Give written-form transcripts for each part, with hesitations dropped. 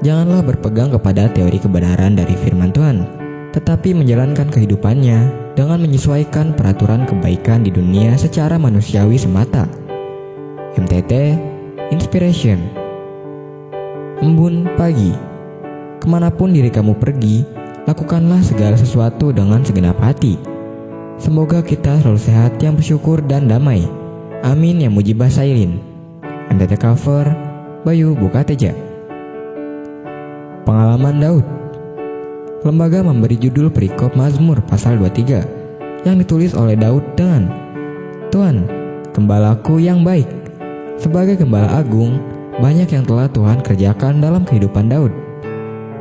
Janganlah berpegang kepada teori kebenaran dari firman Tuhan, tetapi menjalankan kehidupannya dengan menyesuaikan peraturan kebaikan di dunia secara manusiawi semata. MTT Inspiration. Embun pagi. Kemanapun diri kamu pergi, lakukanlah segala sesuatu dengan segenap hati. Semoga kita selalu sehat, yang bersyukur dan damai. Amin ya mujibah sailin. MTT Cover Bayu Bukateja. Pengalaman Daud. Lembaga memberi judul perikop Mazmur pasal 23 yang ditulis oleh Daud dengan Tuhan, gembalaku yang baik. Sebagai gembala agung, banyak yang telah Tuhan kerjakan dalam kehidupan Daud.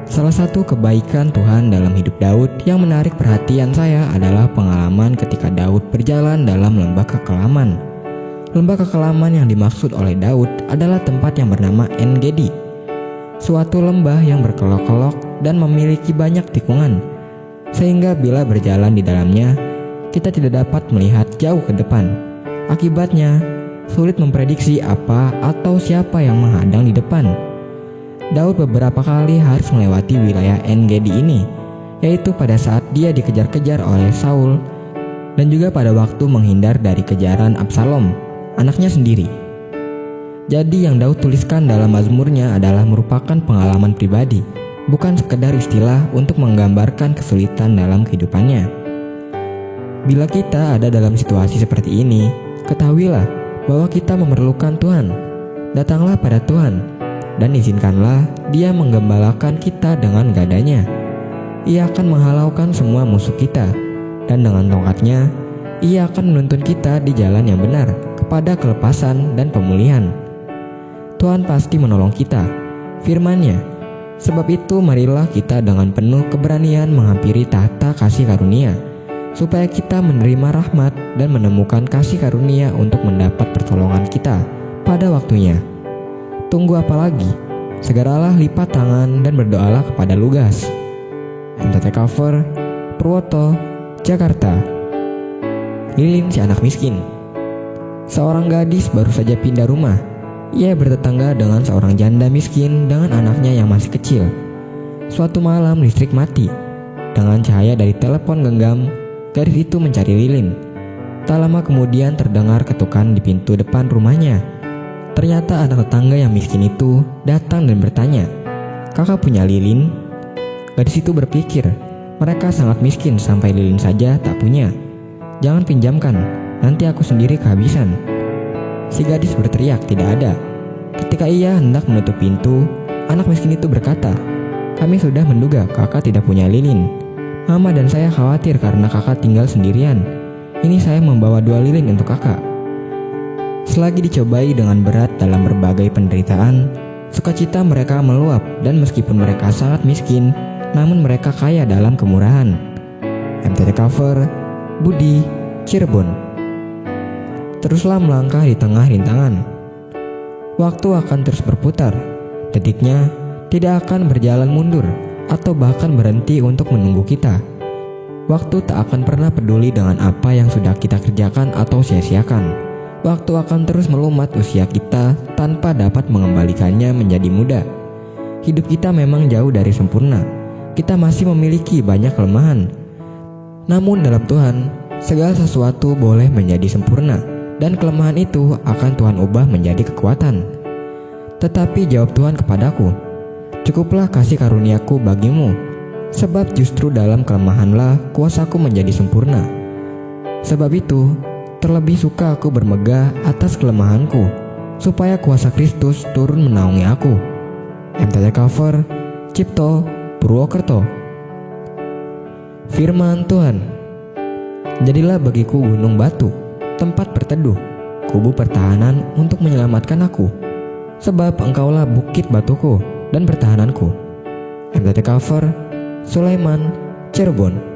Salah satu kebaikan Tuhan dalam hidup Daud yang menarik perhatian saya adalah pengalaman ketika Daud berjalan dalam lembah kekelaman. Lembah kekelaman yang dimaksud oleh Daud adalah tempat yang bernama En-Gedi, suatu lembah yang berkelok-kelok dan memiliki banyak tikungan, sehingga bila berjalan di dalamnya, kita tidak dapat melihat jauh ke depan. Akibatnya, sulit memprediksi apa atau siapa yang menghadang di depan. Daud beberapa kali harus melewati wilayah En-Gedi ini, yaitu pada saat dia dikejar-kejar oleh Saul dan juga pada waktu menghindar dari kejaran Absalom, anaknya sendiri. Jadi yang Daud tuliskan dalam mazmurnya adalah merupakan pengalaman pribadi, bukan sekedar istilah untuk menggambarkan kesulitan dalam kehidupannya. Bila kita ada dalam situasi seperti ini, ketahuilah bahwa kita memerlukan Tuhan. Datanglah pada Tuhan dan izinkanlah Dia menggembalakan kita dengan gadanya. Ia akan menghalaukan semua musuh kita, dan dengan tongkatnya Ia akan menuntun kita di jalan yang benar kepada kelepasan dan pemulihan. Tuhan pasti menolong kita, firman-Nya. Sebab itu marilah kita dengan penuh keberanian menghampiri tahta kasih karunia, supaya kita menerima rahmat dan menemukan kasih karunia untuk mendapat pertolongan kita pada waktunya. Tunggu apa lagi? Segeralah lipat tangan dan berdoalah kepada Lugas. MTT Cover Purwoto, Jakarta. Lilin si anak miskin. Seorang gadis baru saja pindah rumah. Ia bertetangga dengan seorang janda miskin dengan anaknya yang masih kecil. Suatu malam listrik mati. Dengan cahaya dari telepon genggam, gadis itu mencari lilin. Tak lama kemudian terdengar ketukan di pintu depan rumahnya. Ternyata anak tetangga yang miskin itu datang dan bertanya, "Kakak punya lilin?" Gadis itu berpikir, mereka sangat miskin sampai lilin saja tak punya. "Jangan pinjamkan, nanti aku sendiri kehabisan." Si gadis berteriak tidak ada. Ketika ia hendak menutup pintu, anak miskin itu berkata, "Kami sudah menduga kakak tidak punya lilin. Mama dan saya khawatir karena kakak tinggal sendirian. Ini saya membawa 2 lilin untuk kakak." Selagi dicobai dengan berat dalam berbagai penderitaan, sukacita mereka meluap, dan meskipun mereka sangat miskin, namun mereka kaya dalam kemurahan. MTT Cover Budi, Cirebon. Teruslah melangkah di tengah rintangan. Waktu akan terus berputar. Detiknya tidak akan berjalan mundur atau bahkan berhenti untuk menunggu kita. Waktu tak akan pernah peduli dengan apa yang sudah kita kerjakan atau sia-siakan. Waktu akan terus melumat usia kita tanpa dapat mengembalikannya menjadi muda. Hidup kita memang jauh dari sempurna. Kita masih memiliki banyak kelemahan. Namun dalam Tuhan, segala sesuatu boleh menjadi sempurna, dan kelemahan itu akan Tuhan ubah menjadi kekuatan. Tetapi jawab Tuhan kepadaku, "Cukuplah kasih karuniaku bagimu, sebab justru dalam kelemahanlah kuasaku menjadi sempurna." Sebab itu, terlebih suka aku bermegah atas kelemahanku, supaya kuasa Kristus turun menaungi aku. MTT Cover Cipto, Purwokerto. Firman Tuhan. Jadilah bagiku gunung batu, tempat berteduh, kubu pertahanan untuk menyelamatkan aku. Sebab engkaulah bukit batuku dan pertahananku. MTT Cover Sulaiman, Cirebon.